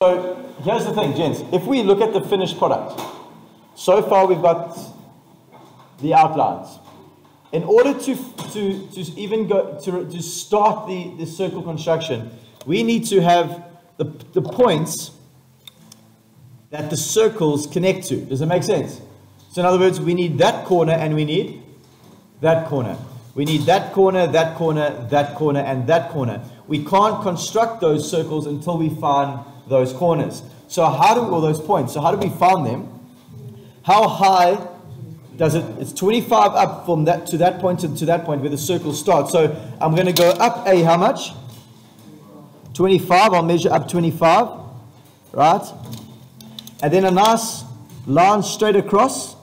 So here's the thing, gents. If we look at the finished product, so far we've got the outlines. In order to even go to start the circle construction, we need to have the points that the circles connect to. Does it make sense? So in other words, we need that corner and we need that corner. We need that corner, that corner, that corner, and that corner. We can't construct those circles until we find those corners. So how do all those points? So how do we find them? How high does it? It's 25 up from that to that point to that point where the circle starts. So I'm going to go up how much? 25. I'll measure up 25, right? And then a nice line straight across,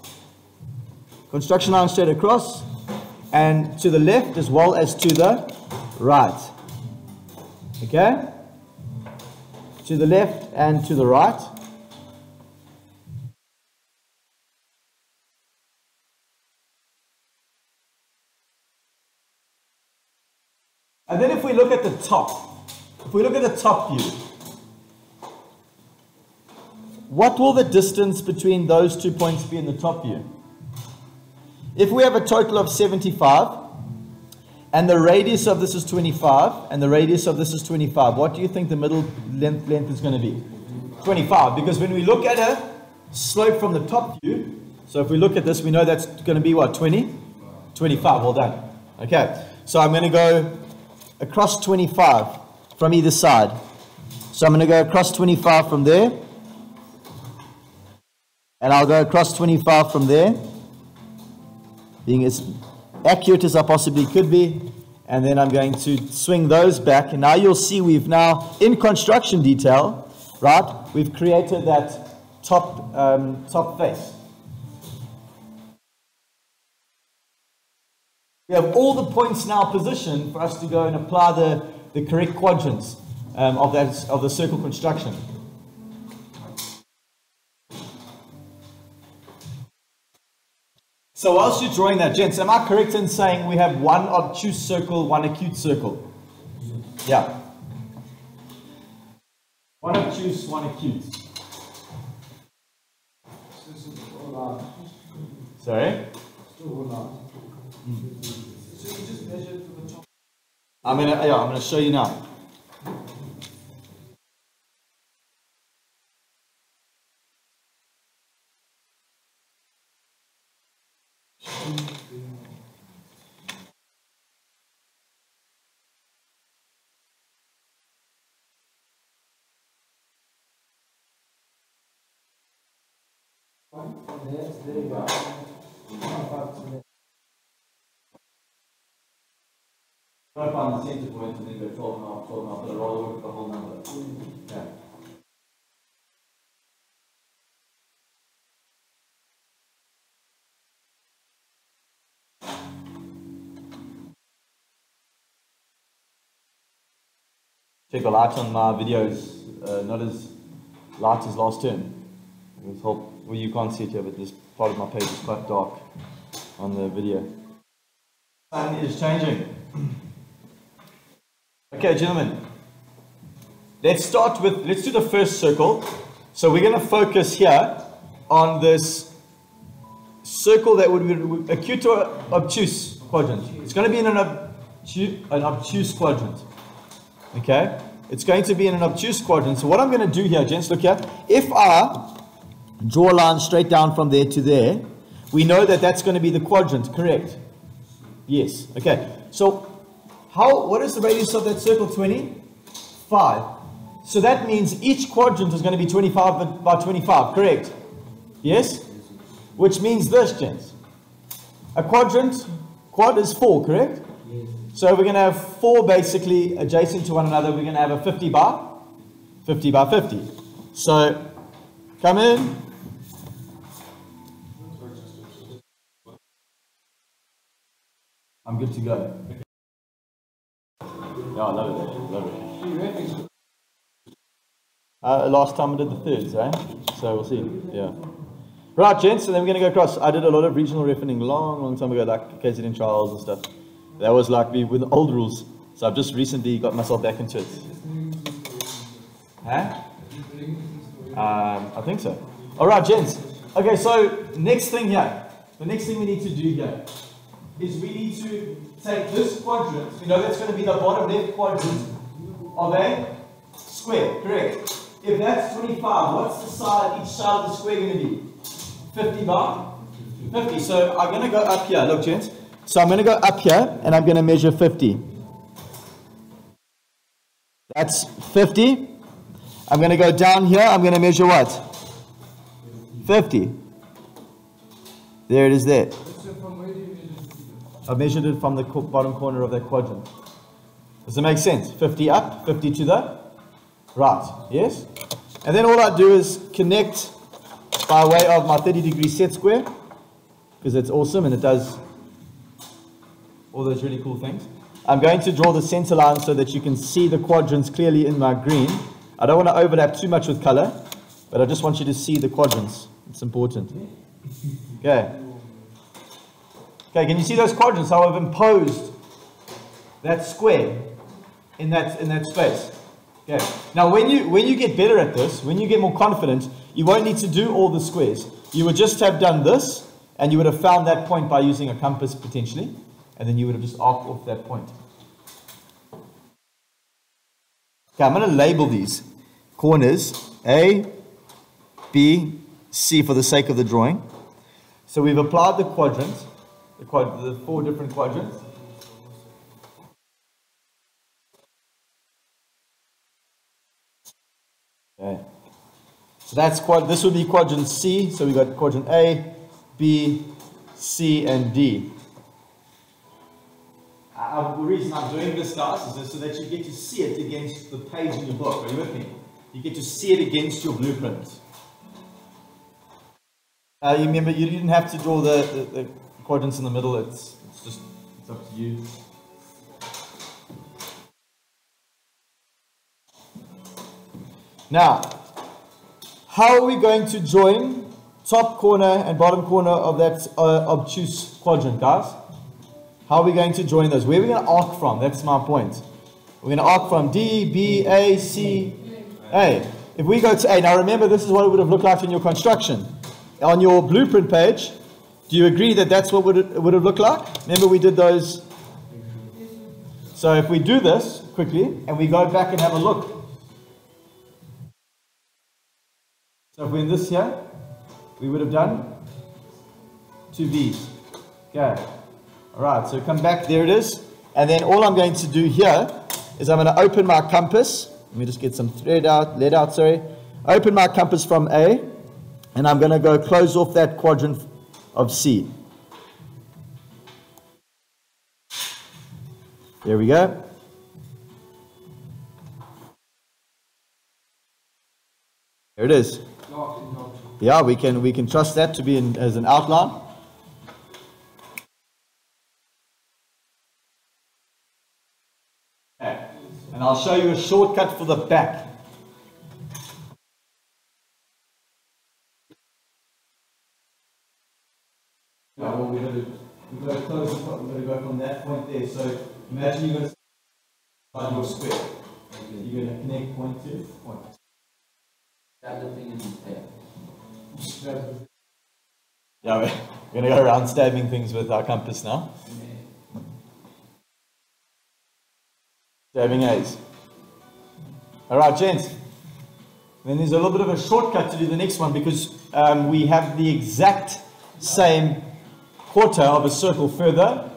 construction line straight across, and to the left as well as to the right. Okay? To the left and to the right. And then if we look at the top, view, what will the distance between those 2 points be in the top view? If we have a total of 75, and the radius of this is 25, and the radius of this is 25, what do you think the middle length is going to be? 25, because when we look at a slope from the top view, so if we look at this, we know that's going to be what, 20? 25, well done. Okay, so I'm going to go across 25 from either side. So I'm going to go across 25 from there, and I'll go across 25 from there, being as accurate as I possibly could be, and then I'm going to swing those back, and now you'll see we've now, in construction detail, right, we've created that top face. We have all the points now positioned for us to go and apply the correct quadrants of the circle construction. So whilst you're drawing that, gents, am I correct in saying we have one obtuse circle, one acute circle? Yeah. One obtuse, one acute. Sorry? I'm gonna show you now. There you go. Try to find the center point and then go 12 and a half, 12 and a half, but I'd rather work with the whole number. Okay. Check the light on my videos, not as light as last term. With help, well, you can't see it here, but this part of my page is quite dark on the video. Sun is changing. Okay, gentlemen, let's do the first circle. So we're going to focus here on this circle that would be acute or obtuse quadrant. It's going to be in an obtuse quadrant. Okay, it's going to be in an obtuse quadrant. So what I'm going to do here, gents, look here. If I draw a line straight down from there to there, we know that that's going to be the quadrant, correct? Yes. Okay. So what is the radius of that circle? 25. So that means each quadrant is going to be 25 by 25, correct? Yes? Which means this, gents. A quad is 4, correct? Yes. So we're going to have 4 basically adjacent to one another. We're going to have a 50 by 50 by 50. So come in. I'm good to go. Yeah, I love it. Love it. Last time I did the thirds, eh? So we'll see. Yeah. Right, gents, and then we're going to go across. I did a lot of regional referencing long time ago, like KZN trials and stuff. That was like with the old rules. So I've just recently got myself back into it. Huh? I think so. All right, gents. Okay, so next thing here, the next thing we need to do here is we need to take this quadrant. We know that's going to be the bottom left quadrant of a square, correct? If that's 25, what's the side, each side of the square going to be? 50 by 50. So I'm going to go up here. Look, gents. So I'm going to go up here and I'm going to measure 50. That's 50. I'm going to go down here. I'm going to measure what? 50. There it is there. I measured it from the bottom corner of that quadrant. Does it make sense? 50 up, 50 to the right. Yes? And then all I do is connect by way of my 30-degree set square, because it's awesome and it does all those really cool things. I'm going to draw the center line so that you can see the quadrants clearly in my green. I don't want to overlap too much with color, but I just want you to see the quadrants. It's important. Okay. Okay, can you see those quadrants? How I've imposed that square in that space. Okay. Now when you get better at this, when you get more confident, you won't need to do all the squares. You would just have done this, and you would have found that point by using a compass potentially, and then you would have just arced off that point. Okay, I'm going to label these corners A, B, C for the sake of the drawing. So we've applied the quadrant, the 4 different quadrants. Okay. So that's this would be quadrant C. So we got quadrant A, B, C, and D. The reason I'm doing this, guys, is so that you get to see it against the page in your book. Are you with me? You get to see it against your blueprint. You remember, you didn't have to draw the quadrants in the middle. It's up to you. Now, how are we going to join top corner and bottom corner of that obtuse quadrant, guys? How are we going to join those? Where are we going to arc from? That's my point. We're going to arc from D, B, A, C, A. If we go to A, now remember, this is what it would have looked like in your construction. On your blueprint page, do you agree that that's what it would have looked like? Remember, we did those. So if we do this quickly, and we go back and have a look. So if we're in this here, we would have done 2 B's. Okay. Alright, so come back, there it is. And then all I'm going to do here is I'm going to open my compass. Let me just get some lead out, sorry. Open my compass from A, and I'm going to go close off that quadrant of C. There we go. There it is. Yeah, we can trust that to be as an outline. Okay. And I'll show you a shortcut for the back. Yeah, well, we're going to close the point. We're going to go from that point there. So imagine you're going to start your square. You're going to connect point to point. Yeah, we're going to go around stabbing things with our compass now. Stabbing A's. Alright, gents. Then there's a little bit of a shortcut to do the next one, because we have the exact same quarter of a circle further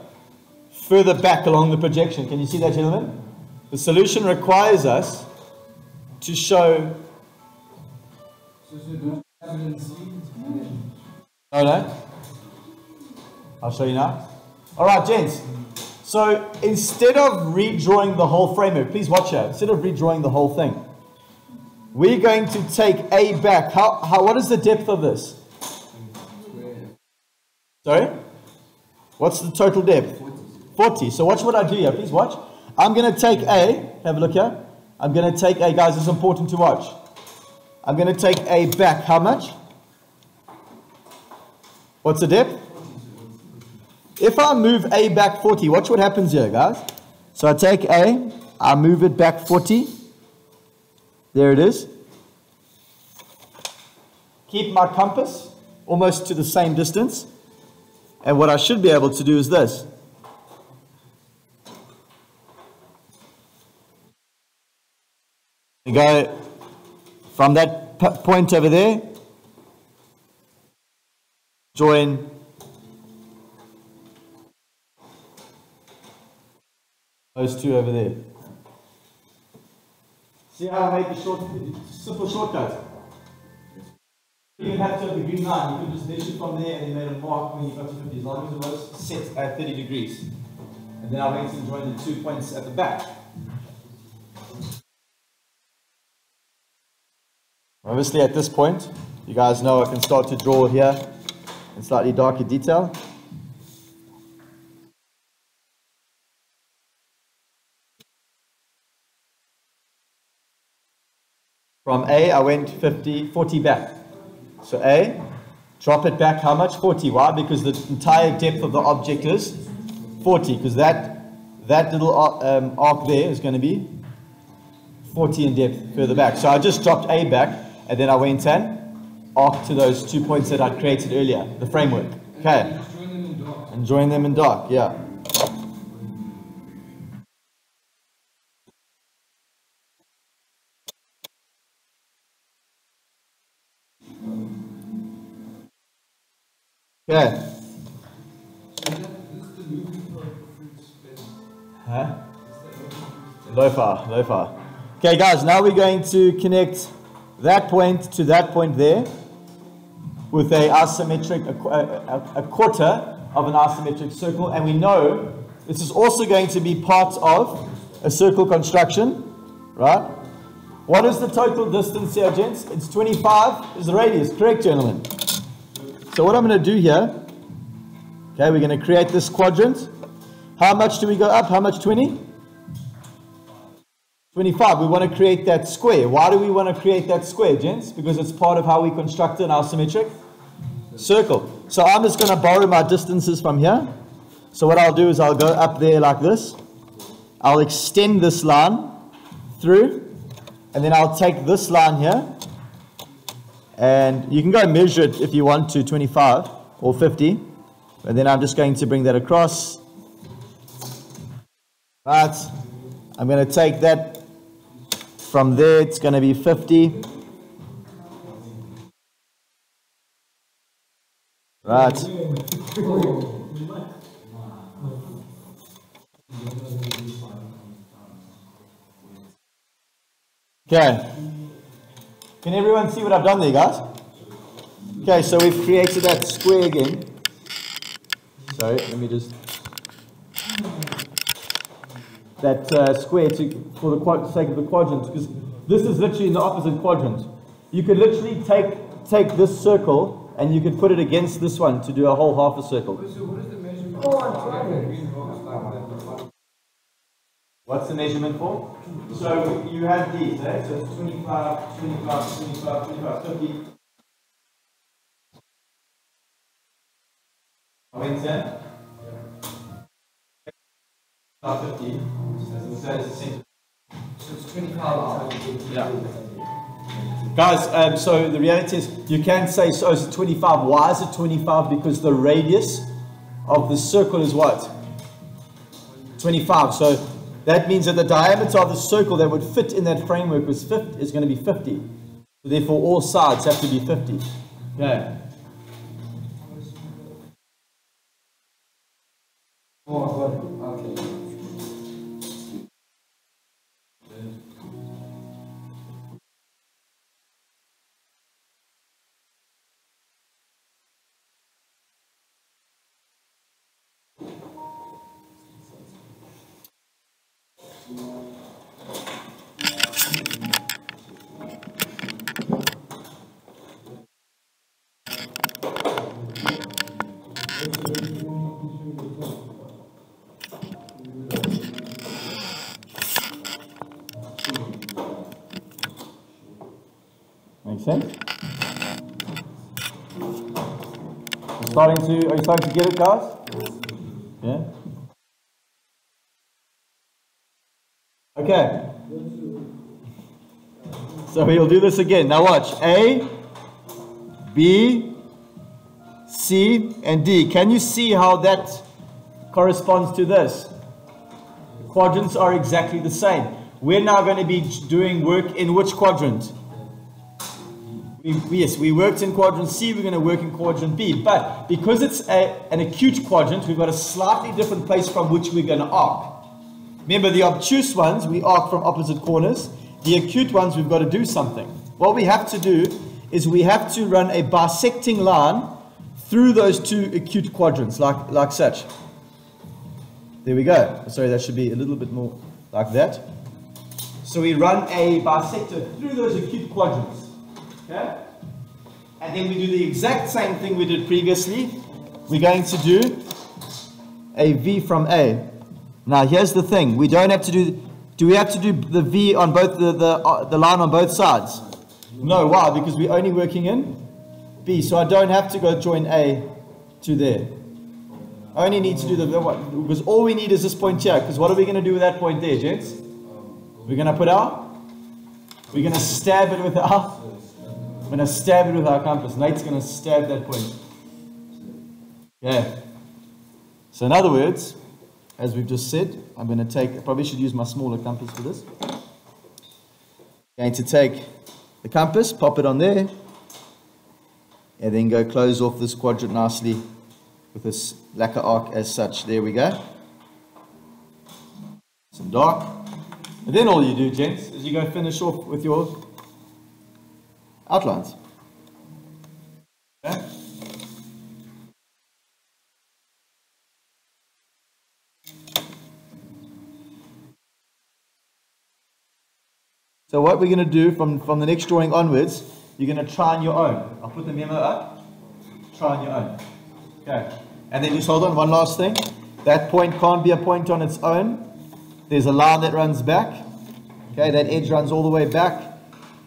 back along the projection. Can you see that, gentlemen? The solution requires us to show. No. I'll show you now. Alright, gents. So instead of redrawing the whole framework, please watch here. Instead of redrawing the whole thing, we're going to take A back. What is the depth of this? Sorry? What's the total depth? 40. So watch what I do here. Please watch. I'm going to take A. Have a look here. I'm going to take A. Guys, it's important to watch. I'm going to take A back. How much? What's the depth? If I move A back 40, watch what happens here, guys. So I take A. I move it back 40. There it is. keep my compass almost to the same distance. And what I should be able to do is this. You go from that point over there, join those two over there. See how I made the simple shortcut? You don't have to have the green line, you can just measure from there and then made a mark when you got to 50, as long as it was set at 30 degrees. And then I went and joined the 2 points at the back. Obviously at this point, you guys know I can start to draw here in slightly darker detail. From A, I went 40 back. So A, drop it back how much? 40. Why? Because the entire depth of the object is 40. Because that little arc there is going to be 40 in depth further back. So I just dropped A back, and then I went and arced to those 2 points that I'd created earlier, the framework. Okay. And join them in dark, yeah. Okay. Huh? Low-far. Okay, guys, now we're going to connect that point to that point there with a isometric, a quarter of an isometric circle, and we know this is also going to be part of a circle construction, right? What is the total distance here, gents? It's 25 is the radius, correct, gentlemen? So what I'm going to do here, okay, we're going to create this quadrant. How much do we go up? How much? 20? 25. We want to create that square. Why do we want to create that square, gents? Because it's part of how we construct an isometric circle. So I'm just going to borrow my distances from here. So what I'll do is I'll go up there like this. I'll extend this line through, and then I'll take this line here. And you can go measure it if you want to, 25 or 50. And then I'm just going to bring that across. Right. I'm going to take that from there. It's going to be 50. Right. Okay. Can everyone see what I've done there, guys? Okay, so we've created that square again. Sorry, let me just... That square for the sake of the quadrant, because this is literally in the opposite quadrant. You could literally take this circle and you could put it against this one to do a whole half a circle. So what is the measurement? What's the measurement for? So you have these, right? So it's 25, 25, 25, 25, 50. I went 10. 50. So it's 25. Yeah. Guys, so the reality is you can say, so it's 25. Why is it 25? Because the radius of the circle is what? 25. So that means that the diameter of the circle that would fit in that framework is going to be 50. So therefore, all sides have to be 50. Okay. Okay. Makes sense? Are you starting to get it, guys? Yeah? Okay. So we'll do this again. Now watch. A, B, C, and D. Can you see how that corresponds to this? The quadrants are exactly the same. We're now going to be doing work in which quadrant? Yes, we worked in quadrant C, we're going to work in quadrant B. But because it's an acute quadrant, we've got a slightly different place from which we're going to arc. Remember, the obtuse ones, we arc from opposite corners. The acute ones, we've got to do something. What we have to do is we have to run a bisecting line through those two acute quadrants, like such. There we go. Sorry, that should be a little bit more like that. So we run a bisector through those acute quadrants. Okay? And then we do the exact same thing we did previously. We're going to do a V from A. Now here's the thing. We don't have to do we have to do the V on both the line on both sides? No, why? Because we're only working in B. So I don't have to go join A to there. I only need to do because all we need is this point here. Because what are we going to do with that point there, gents? We're going to stab it with our compass. Nate's going to stab that point. Okay. So in other words, as we've just said, I'm going to I probably should use my smaller compass for this. Going to take the compass, pop it on there, and then go close off this quadrant nicely with this lacquer arc as such. There we go. Some dark. And then all you do, gents, is you go finish off with your outlines. Okay? So what we're going to do from the next drawing onwards, you're going to try on your own. I'll put the memo up. Try on your own. Okay. And then just hold on, one last thing. That point can't be a point on its own. There's a line that runs back. Okay, that edge runs all the way back.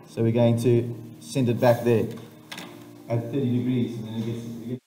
So we're going to send it back there at 30 degrees. And then it gets